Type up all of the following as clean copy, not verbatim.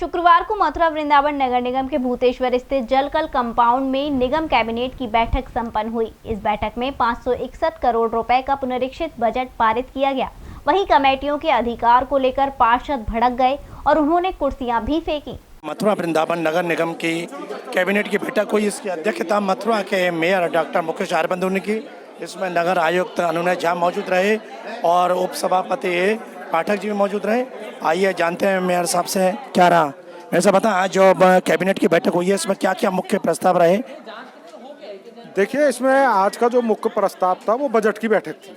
शुक्रवार को मथुरा वृंदावन नगर निगम के भूतेश्वर स्थित जलकल कंपाउंड में निगम कैबिनेट की बैठक संपन्न हुई। इस बैठक में 561 करोड़ रुपए का पुनरीक्षित बजट पारित किया गया। वहीं कमेटियों के अधिकार को लेकर पार्षद भड़क गए और उन्होंने कुर्सियां भी फेंकी। मथुरा वृंदावन नगर निगम की कैबिनेट की बैठक हुई। इसकी अध्यक्षता मथुरा के मेयर डॉक्टर मुकेश आरबंधु ने की। इसमें नगर आयुक्त अनुनय झा मौजूद रहे और उपसभापति पाठक जी भी मौजूद रहे। आइए जानते हैं मेयर साहब से क्या रहा। मेरे साहब बताएं, आज जो कैबिनेट की बैठक हुई है इसमें क्या क्या मुख्य प्रस्ताव रहे? देखिए, इसमें आज का जो मुख्य प्रस्ताव था वो बजट की बैठक थी।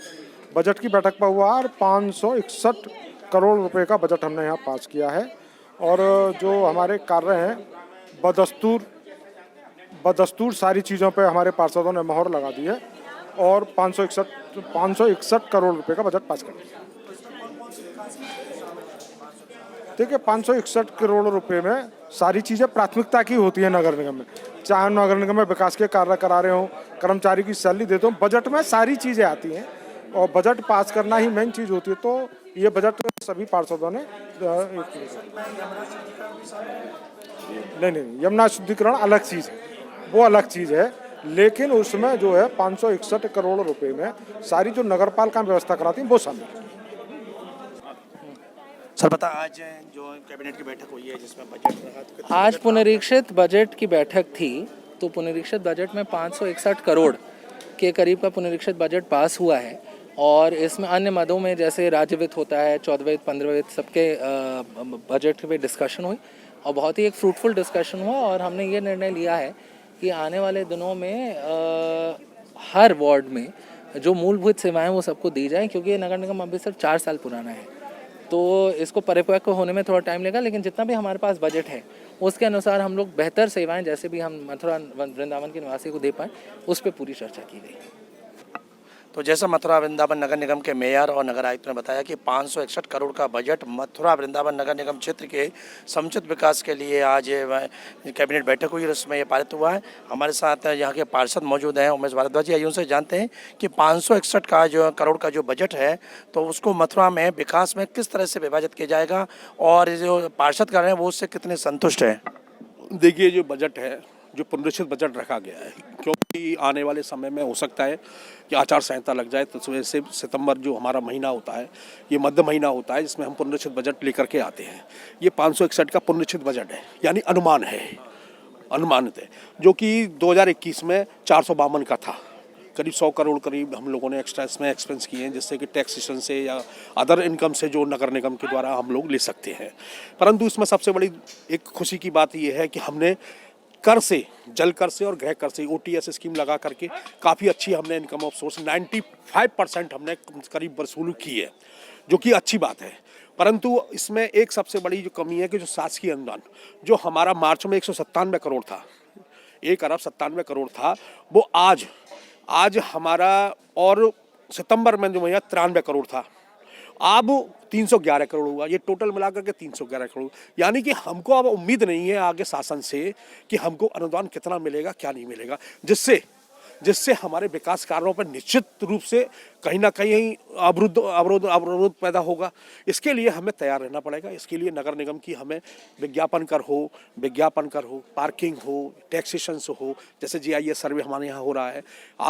बजट की बैठक पर हुआ और 561 करोड़ रुपए का बजट हमने यहाँ पास किया है। और जो हमारे कार्य हैं बदस्तूर सारी चीज़ों पे हमारे पार्षदों ने मोहर लगा दी है और 561 करोड़ रुपए का बजट पास कर दिया। देखिए, 561 करोड़ रुपए में सारी चीज़ें प्राथमिकता की होती है नगर निगम में। चाहे नगर निगम में विकास के कार्य करा रहे हों, कर्मचारी की सैलरी देते हो, बजट में सारी चीज़ें आती हैं और बजट पास करना ही मेन चीज़ होती है। तो ये बजट सभी पार्षदों ने नहीं, यमुना शुद्धिकरण अलग चीज़ है, वो अलग चीज़ है। लेकिन उसमें जो है 561 करोड़ रुपए में सारी जो नगरपालिका व्यवस्था कराती है वो शामिल है। सर बता, आज जो कैबिनेट की बैठक हुई है जिसमें बजट रहा तो आज पुनरीक्षित बजट की बैठक थी। तो पुनरीक्षित बजट में 561 करोड़ के करीब का पुनरीक्षित बजट पास हुआ है और इसमें अन्य मदों में जैसे राज्य वित्त होता है, 14 वित्त, 15 वित्त, सबके बजट पे डिस्कशन हुई और बहुत ही एक फ्रूटफुल डिस्कशन हुआ। और हमने ये निर्णय लिया है कि आने वाले दिनों में हर वार्ड में जो मूलभूत सेवाएं वो सबको दी जाएं, क्योंकि ये नगर निगम अभी सिर्फ 4 साल पुराना है, तो इसको परिपक्व होने में थोड़ा टाइम लगेगा। लेकिन जितना भी हमारे पास बजट है उसके अनुसार हम लोग बेहतर सेवाएं जैसे भी हम मथुरा वृंदावन के निवासी को दे पाएँ, उस पर पूरी चर्चा की गई। तो जैसा मथुरा वृंदावन नगर निगम के मेयर और नगर आयुक्त ने बताया कि 561 करोड़ का बजट मथुरा वृंदावन नगर निगम क्षेत्र के समुचित विकास के लिए आज कैबिनेट बैठक हुई और उसमें ये पारित हुआ है। हमारे साथ यहाँ के पार्षद मौजूद हैं, उमेश भारद्वाज जी। आइए उनसे जानते हैं कि 561 का जो करोड़ का जो बजट है तो उसको मथुरा में विकास में किस तरह से विभाजित किया जाएगा और जो पार्षद कर रहे हैं वो उससे कितने संतुष्ट हैं? देखिए, जो बजट है, जो पुनरीक्षित बजट रखा गया है, क्योंकि आने वाले समय में हो सकता है कि आचार संहिता लग जाए, तो वजह से सितंबर जो हमारा महीना होता है ये मध्य महीना होता है जिसमें हम पुनरीक्षित बजट लेकर के आते हैं। ये 561 का पुनरीक्षित बजट है, यानी अनुमान है, अनुमानित है, जो कि 2021 में 452 का था। करीब 100 करोड़ करीब हम लोगों ने एक्स्ट्रा इसमें एक्सपेंस किए हैं, जिससे कि टैक्सेशन से या अदर इनकम से जो नगर निगम के द्वारा हम लोग ले सकते हैं। परंतु इसमें सबसे बड़ी एक खुशी की बात ये है कि हमने कर से, जल कर से और गृह कर से OTS स्कीम लगा करके काफ़ी अच्छी हमने इनकम ऑफ सोर्स 95% हमने करीब वसूल की है, जो कि अच्छी बात है। परंतु इसमें एक सबसे बड़ी जो कमी है कि जो शासकीय अनुदान जो हमारा मार्च में 197 करोड़ था, 1 अरब 97 करोड़ था, वो आज हमारा और सितंबर में जो भैया 93 करोड़ था, अब 311 करोड़ हुआ। ये टोटल मिलाकर के 311 करोड़, यानी कि हमको अब उम्मीद नहीं है आगे शासन से कि हमको अनुदान कितना मिलेगा क्या नहीं मिलेगा, जिससे हमारे विकास कार्यों पर निश्चित रूप से कहीं ना कहीं अवरोध पैदा होगा। इसके लिए हमें तैयार रहना पड़ेगा। इसके लिए नगर निगम की हमें विज्ञापन कर हो, पार्किंग हो, टैक्सेशन हो, जैसे GIS सर्वे हमारे यहाँ हो रहा है।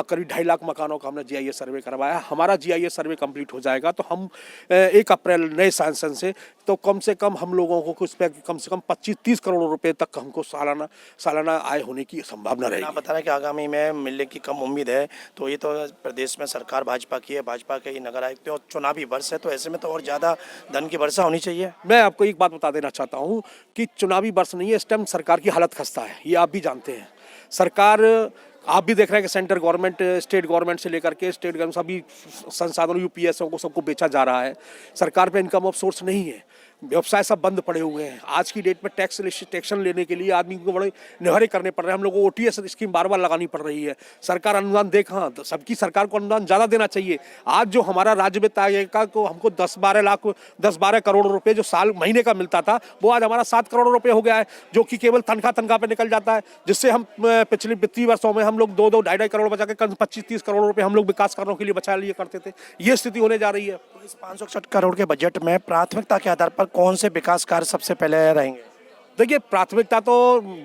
करीब 2.5 लाख मकानों का हमने GIS सर्वे करवाया। हमारा GIS सर्वे कंप्लीट हो जाएगा तो हम 1 अप्रैल नए शासन से तो कम से कम हम लोगों को उस पर कम से कम 25-30 करोड़ रुपए तक हमको सालाना आय होने की संभावना रहेगी। आप बता रहे हैं कि आगामी में मिलने की कम उम्मीद है, तो ये तो प्रदेश में सरकार भाजपा की है, भाजपा के ही नगर आयुक्त और चुनावी वर्ष है, तो ऐसे में तो और ज़्यादा धन की वर्षा होनी चाहिए। मैं आपको एक बात बता देना चाहता हूँ कि चुनावी वर्ष नहीं है, इस टाइम सरकार की हालत खस्ता है, ये आप भी जानते हैं। सरकार, आप भी देख रहे हैं कि सेंट्रल गवर्नमेंट, स्टेट गवर्नमेंट से लेकर के स्टेट गवर्नमेंट सभी संसाधनों UPSओं को सबको बेचा जा रहा है। सरकार पे इनकम ऑफ सोर्स नहीं है, व्यवसाय सब बंद पड़े हुए हैं। आज की डेट में टैक्सेशन लेने के लिए आदमी को बड़े निहरे करने पड़ रहे हैं। हम लोग को OTS स्कीम बार लगानी पड़ रही है। सरकार अनुदान दे कहाँ, तो सबकी सरकार को अनुदान ज़्यादा देना चाहिए। आज जो हमारा राज्य वित्त आएगा को हमको 10-12 करोड़ रुपए जो साल महीने का मिलता था, वो आज हमारा 7 करोड़ रुपए हो गया है, जो कि केवल तनख्वाह पे निकल जाता है, जिससे हम पिछले वित्तीय वर्षों में हम लोग 2-2, 2.5 करोड़ बचा के 25-30 करोड़ रुपए हम लोग विकास कार्यों के लिए बचा लिया करते थे। ये स्थिति होने जा रही है। इस 561 करोड़ के बजट में प्राथमिकता के आधार पर कौन से विकास कार्य सबसे पहले रहेंगे? देखिए, प्राथमिकता तो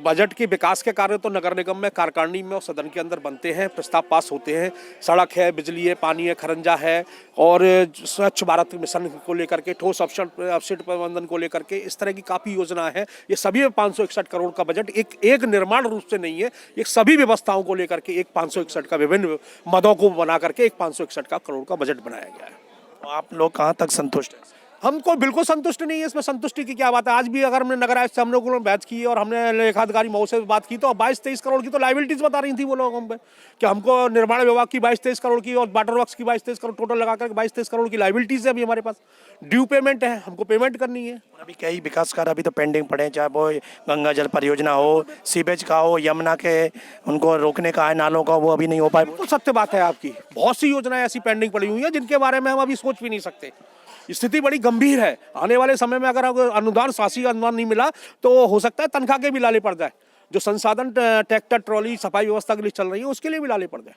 बजट के विकास के कार्य तो नगर निगम में, कार्यकारिणी में और सदन के अंदर बनते हैं, प्रस्ताव पास होते हैं। सड़क है, बिजली है, पानी है, खरंजा है और स्वच्छ भारत मिशन को लेकर के, ठोस अपशिष्ट प्रबंधन को लेकर के, इस तरह की काफ़ी योजना है। ये सभी में 561 करोड़ का बजट एक निर्माण रूप से नहीं है, ये सभी व्यवस्थाओं को लेकर के एक 561 का, विभिन्न मदों को बना करके एक 561 का करोड़ का बजट बनाया गया है। तो आप लोग कहाँ तक संतुष्ट हैं? हमको बिल्कुल संतुष्ट नहीं है। इसमें संतुष्टि की क्या बात है? आज भी अगर हमने नगर आयुक्त से हम लोगों ने बात की और हमने लेखाधिकारी महोदय से बात की तो 22-23 करोड़ की तो लाइबिलिटीज बता रही थी वो लोग हम पे, कि हमको निर्माण विभाग की 22-23 करोड़ की और वाटर वर्क्स की 22-23 करोड़, टोटल लगाकर 22-23 करोड़ की लाइबिलिटीज है अभी हमारे पास। ड्यू पेमेंट है, हमको पेमेंट करनी है। अभी कई विकास कार्य अभी तो पेंडिंग पड़े हैं, चाहे वो गंगा जल परियोजना हो, सीवेज का हो, यमुना के उनको रोकने का है, नालों का, वो अभी नहीं हो पाए। तो सत्य बात है आपकी, बहुत सी योजनाएं ऐसी पेंडिंग पड़ी हुई हैं जिनके बारे में हम अभी सोच भी नहीं सकते। स्थिति बड़ी गंभीर है। आने वाले समय में अगर अनुदान, शासी अनुदान नहीं मिला तो हो सकता है तनख्वाह के भी लाले पड़ जाए। जो संसाधन ट्रैक्टर, ट्रॉली, सफाई व्यवस्था के लिए चल रही है उसके लिए भी लाले पड़ जाए।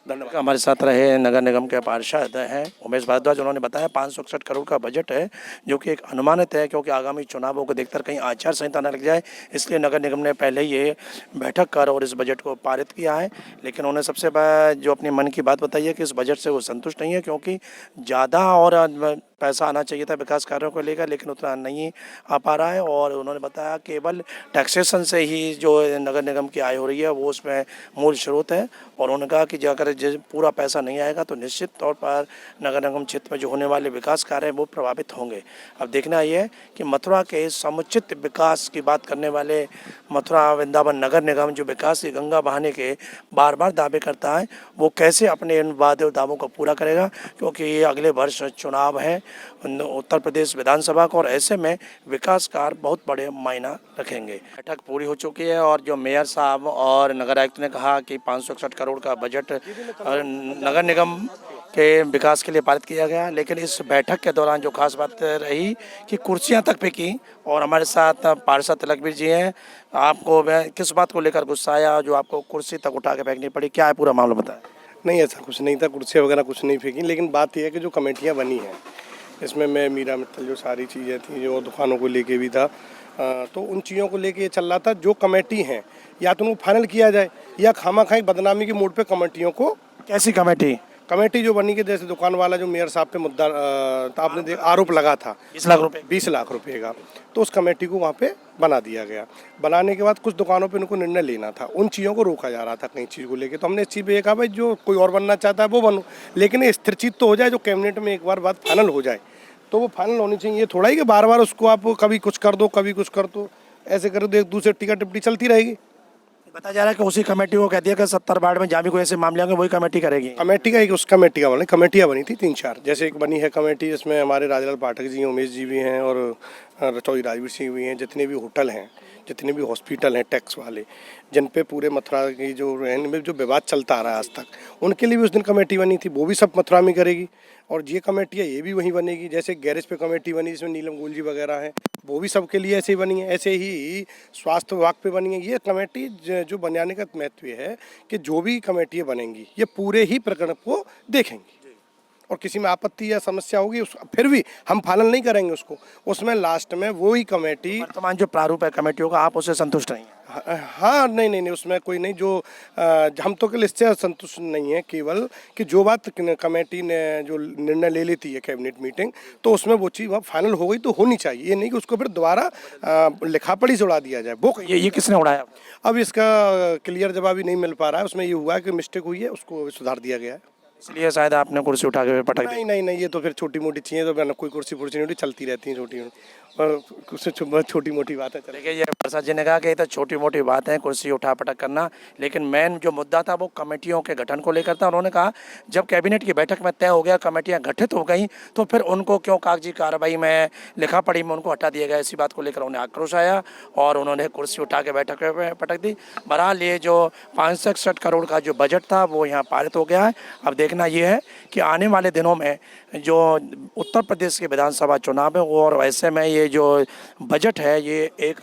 धन्यवाद। हमारे साथ रहे नगर निगम के पार्षद हैं उमेश भारद्वाज। उन्होंने बताया 561 करोड़ का बजट है, जो कि एक अनुमानित है, क्योंकि आगामी चुनावों को देखकर कहीं आचार संहिता न लग जाए, इसलिए नगर निगम ने पहले ये बैठक कर और इस बजट को पारित किया है। लेकिन उन्होंने सबसे जो अपने मन की बात बताई है कि इस बजट से वो संतुष्ट नहीं है, क्योंकि ज़्यादा और पैसा आना चाहिए था विकास कार्यों को लेकर, लेकिन उतना नहीं आ पा रहा है। और उन्होंने बताया केवल टैक्सेशन से ही जो नगर निगम की आय हो रही है वो उसमें मूल स्रोत है। और उन्होंने कहा कि अगर पूरा पैसा नहीं आएगा तो निश्चित तौर पर नगर निगम क्षेत्र में जो होने वाले विकास कार्य हैं वो प्रभावित होंगे। अब देखना ये है कि मथुरा के समुचित विकास की बात करने वाले मथुरा वृंदावन नगर निगम, जो विकास की गंगा बहाने के बार बार दावे करता है, वो कैसे अपने इन वादे और दावों को पूरा करेगा, क्योंकि ये अगले वर्ष चुनाव है उत्तर प्रदेश विधानसभा को, और ऐसे में विकास कार्य बहुत बड़े मायना रखेंगे। बैठक पूरी हो चुकी है और जो मेयर साहब और नगर आयुक्त ने कहा कि 561 करोड़ का बजट नगर निगम के विकास के लिए पारित किया गया। लेकिन इस बैठक के दौरान जो खास बात रही कि कुर्सियां तक फेंकी। और हमारे साथ पार्षद तिलकवीर जी हैं। आपको किस बात को लेकर गुस्सा आया जो आपको कुर्सी तक उठा के फेंकनी पड़ी? क्या है पूरा मामला बताएं। नहीं, ऐसा कुछ नहीं था, कुर्सियाँ वगैरह कुछ नहीं फेंकी। लेकिन बात यह है कि जो कमेटियाँ बनी हैं इसमें मैं मीरा मित्तल जो सारी चीज़ें थी, जो दुकानों को लेके भी था, तो उन चीज़ों को लेके ये चल रहा था। जो कमेटी हैं या तो उनको फाइनल किया जाए या खामाखाई बदनामी के मोड पे कमेटियों को। कैसी कमेटी जो बनी कि जैसे दुकान वाला जो मेयर साहब पे मुद्दा आपने आरोप लगा था 20 लाख रुपए का, तो उस कमेटी को वहाँ पे बना दिया गया। बनाने के बाद कुछ दुकानों पे उनको निर्णय लेना था, उन चीज़ों को रोका जा रहा था कई चीज़ को लेके। तो हमने इस चीज़ पे ये कहा भाई जो कोई और बनना चाहता है वो बनो, लेकिन ये स्थिर चीज तो हो जाए, जो कैबिनेट में एक बार बात फाइनल हो जाए तो वो फाइनल होनी चाहिए। ये थोड़ा ही कि बार बार उसको आप कभी कुछ कर दो कभी कुछ कर दो, ऐसे कर दो, एक दूसरे टिकट टिप्पणी चलती रहेगी। बताया जा रहा है कि उसी कमेटी को कह दिया कि 70 वार्ड में जहाँ भी कोई ऐसे मामले होंगे वही कमेटी करेगी। कमेटी का एक उस कमेटी का बना, कमेटियाँ बनी थी 3-4। जैसे एक बनी है कमेटी जिसमें हमारे राजलाल पाठक जी, उमेश जी भी हैं और रचौरी राजवीर सिंह भी हैं। जितने भी होटल हैं, जितने भी हॉस्पिटल हैं टैक्स वाले, जिन पे पूरे मथुरा की जो विवाद चलता आ रहा है आज तक, उनके लिए भी उस दिन कमेटी बनी थी, वो भी सब मथुरा में करेगी। और ये कमेटियाँ ये भी वहीं बनेगी। जैसे गैरेज पे कमेटी बनी जिसमें नीलम गोयल जी वगैरह हैं, वो भी सबके लिए ऐसे ही बनी है। ऐसे ही स्वास्थ्य विभाग पे बनी है। ये कमेटी जो बनाने का महत्व है कि जो भी कमेटियाँ बनेंगी ये पूरे ही प्रकरण को देखेंगी, और किसी में आपत्ति या समस्या होगी फिर भी हम फाइनल नहीं करेंगे उसको। उसमें लास्ट में वही कमेटी, वर्तमान जो प्रारूप है कमेटियों का, आप उससे संतुष्ट नहीं हैं? हाँ, नहीं, उसमें कोई नहीं। जो हम तो केवल इससे संतुष्ट नहीं है, केवल कि जो बात कमेटी ने जो निर्णय ले लेती है कैबिनेट मीटिंग, तो उसमें वो चीज़ वहाँ फाइनल हो गई तो होनी चाहिए। ये नहीं कि उसको फिर दोबारा लिखापढ़ी से उड़ा दिया जाए। वो ये किसने उड़ाया? अब इसका क्लियर जवाब ही नहीं मिल पा रहा है। उसमें ये हुआ है कि मिस्टेक हुई है, उसको सुधार दिया गया है। इसलिए शायद आपने कुर्सी उठा के पटक दी। नहीं, ये तो फिर छोटी मोटी चीज़ें तो कोई कुर्सी नहीं चलती रहती हैं, छोटी और कुछ छोटी मोटी बात है। देखिए, ये प्रसाद जी ने कहा कि ये तो छोटी मोटी बात है कुर्सी उठा पटक करना, लेकिन मेन जो मुद्दा था वो कमेटियों के गठन को लेकर था। उन्होंने कहा जब कैबिनेट की बैठक में तय हो गया, कमेटियां गठित हो गई, तो फिर उनको क्यों कागजी कार्रवाई में, लिखा पढ़ी में उनको हटा दिया गया। इसी बात को लेकर उन्हें आक्रोश आया और उन्होंने कुर्सी उठा के बैठक में पटक दी। बहरहाल ये जो 561 करोड़ का जो बजट था वो यहाँ पारित हो गया है। अब देखना ये है कि आने वाले दिनों में जो उत्तर प्रदेश के विधानसभा चुनाव है, और वैसे में ये जो बजट है ये एक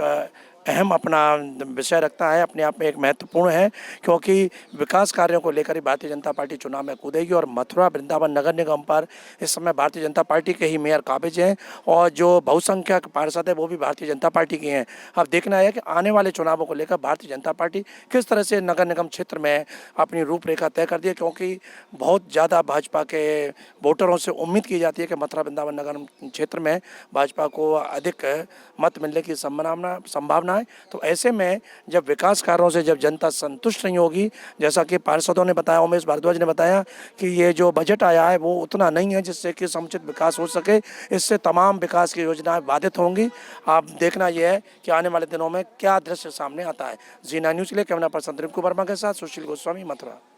अहम अपना विषय रखता है, अपने आप में एक महत्वपूर्ण है, क्योंकि विकास कार्यों को लेकर ही भारतीय जनता पार्टी चुनाव में कूदेगी। और मथुरा वृंदावन नगर निगम पर इस समय भारतीय जनता पार्टी के ही मेयर काबिज हैं और जो बहुसंख्यक पार्षद है वो भी भारतीय जनता पार्टी के हैं। अब देखना है कि आने वाले चुनावों को लेकर भारतीय जनता पार्टी किस तरह से नगर निगम क्षेत्र में अपनी रूपरेखा तय कर दी है, क्योंकि बहुत ज़्यादा भाजपा के वोटरों से उम्मीद की जाती है कि मथुरा वृंदावन नगर क्षेत्र में भाजपा को अधिक मत मिलने की संभावना है। तो ऐसे में जब विकास कार्यों से जब जनता संतुष्ट नहीं होगी, जैसा कि पार्षदों ने बताया, उमेश भारद्वाज ने बताया कि ये जो बजट आया है वो उतना नहीं है जिससे कि समुचित विकास हो सके, इससे तमाम विकास की योजनाएं बाधित होंगी। आप देखना यह है कि आने वाले दिनों में क्या दृश्य सामने आता है। जी9 न्यूज़ के लिए कैमरा पर्सन रिंकू वर्मा के साथ सुशील गोस्वामी, मथुरा।